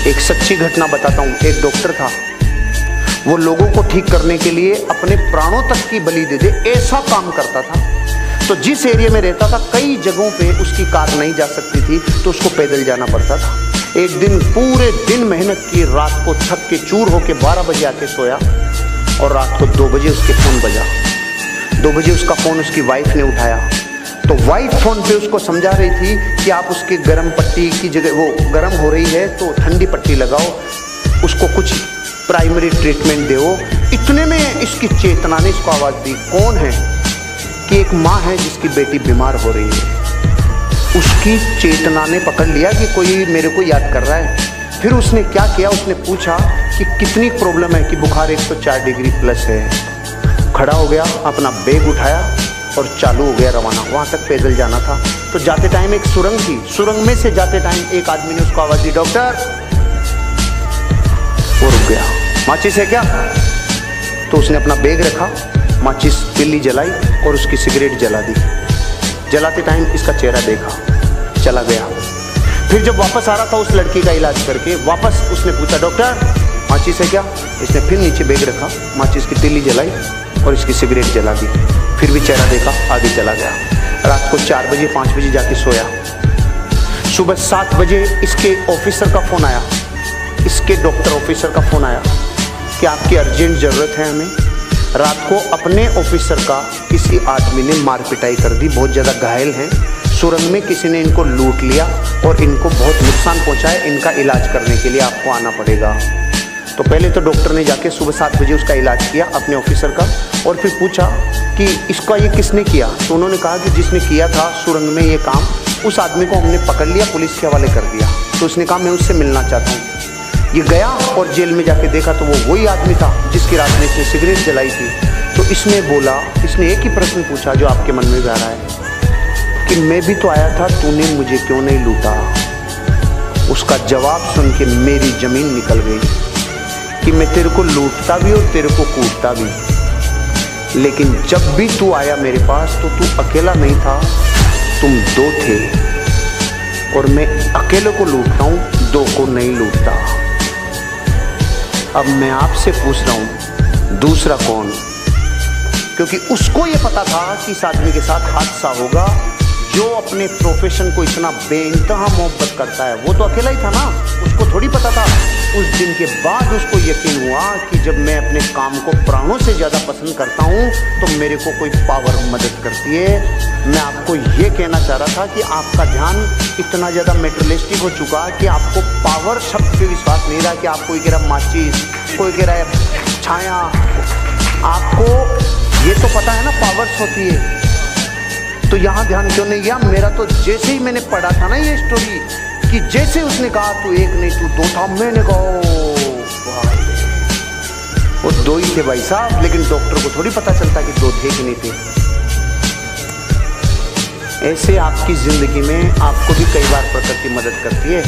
एक सच्ची घटना बताता हूँ। एक डॉक्टर था, वो लोगों को ठीक करने के लिए अपने प्राणों तक की बलि दे दे ऐसा काम करता था। तो जिस एरिया में रहता था कई जगहों पे उसकी कार नहीं जा सकती थी, तो उसको पैदल जाना पड़ता था। एक दिन पूरे दिन मेहनत की, रात को थक के चूर होके 12 बजे आके सोया और रात को 2 बजे उसके फ़ोन बजा। 2 बजे उसका फ़ोन उसकी वाइफ ने उठाया, तो वाइफ फ़ोन पे उसको समझा रही थी कि आप उसके गर्म पट्टी की जगह, वो गर्म हो रही है तो ठंडी पट्टी लगाओ, उसको कुछ प्राइमरी ट्रीटमेंट दो। इतने में इसकी चेतना ने इसको आवाज़ दी। कौन है? कि एक माँ है जिसकी बेटी बीमार हो रही है। उसकी चेतना ने पकड़ लिया कि कोई मेरे को याद कर रहा है। फिर उसने क्या किया, उसने पूछा कि कितनी प्रॉब्लम है, कि बुखार 104 डिग्री प्लस है। खड़ा हो गया, अपना बैग उठाया और चालू हो गया रवाना। वहाँ तक पैदल जाना था। तो जाते टाइम एक सुरंग थी, सुरंग में से जाते टाइम एक आदमी ने उसको आवाज़ दी, डॉक्टर। वो रुक गया। माचिस है क्या? तो उसने अपना बैग रखा, माचिस तिल्ली जलाई और उसकी सिगरेट जला दी। जलाते टाइम इसका चेहरा देखा, चला गया। फिर जब वापस आ रहा था उस लड़की का इलाज करके, वापस उसने पूछा, डॉक्टर माचिस है क्या? इसने फिर नीचे बैग रखा, माचिस की तिल्ली जलाई और इसकी सिगरेट जला दी। फिर भी चेहरा देखा, आगे चला गया। रात को 4 बजे 5 बजे जाके सोया। सुबह 7 बजे इसके ऑफिसर का फ़ोन आया, इसके डॉक्टर ऑफिसर का फ़ोन आया कि आपकी अर्जेंट ज़रूरत है हमें। रात को अपने ऑफिसर का किसी आदमी ने मार पिटाई कर दी, बहुत ज़्यादा घायल हैं। सुरंग में किसी ने इनको लूट लिया और इनको बहुत नुकसान पहुंचाया। इनका इलाज करने के लिए आपको आना पड़ेगा। तो पहले तो डॉक्टर ने जाके सुबह 7 बजे उसका इलाज किया अपने ऑफिसर का, और फिर पूछा कि इसका ये किसने किया? तो उन्होंने कहा कि जिसने किया था सुरंग में ये काम, उस आदमी को हमने पकड़ लिया, पुलिस के हवाले कर दिया। तो उसने कहा मैं उससे मिलना चाहता हूँ। ये गया और जेल में जाके देखा तो वो वही आदमी था जिसकी रात में इसने सिगरेट जलाई थी। तो इसने बोला, इसने एक ही प्रश्न पूछा जो आपके मन में भी आ रहा है कि मैं भी तो आया था, तूने मुझे क्यों नहीं लूटा? उसका जवाब सुन के मेरी ज़मीन निकल गई कि मैं तेरे को लूटता भी और तेरे को कूटता भी, लेकिन जब भी तू आया मेरे पास तो तू अकेला नहीं था, तुम 2 थे, और मैं अकेले को लूटता हूँ, 2 को नहीं लूटता। अब मैं आपसे पूछ रहा हूँ, दूसरा कौन? क्योंकि उसको ये पता था कि इस आदमी के साथ हादसा होगा जो अपने प्रोफेशन को इतना बेइंतहा मोहब्बत करता है। वो तो अकेला ही था ना, उसको थोड़ी पता था। उस दिन के बाद उसको यकीन हुआ कि जब मैं अपने काम को प्राणों से ज़्यादा पसंद करता हूँ तो मेरे को कोई पावर मदद करती है। मैं आपको ये कहना चाह रहा था कि आपका ध्यान इतना ज़्यादा मेटेरियलिस्टिक हो चुका कि आपको पावर शब्द पे विश्वास नहीं रहा। कि आप कोई कह रहा माचिस, कोई कह रहा है छाया। आपको ये तो पता है ना पावर्स होती है, तो यहाँ ध्यान क्यों नहीं गया? मेरा तो जैसे ही मैंने पढ़ा था ना ये स्टोरी, कि जैसे उसने कहा तू 1 नहीं तू 2 था, मैंने कहा भाई वो 2 ही थे भाई साहब। लेकिन डॉक्टर को थोड़ी पता चलता कि 2 थे कि नहीं थे। ऐसे आपकी ज़िंदगी में आपको भी कई बार प्रकृति मदद करती है।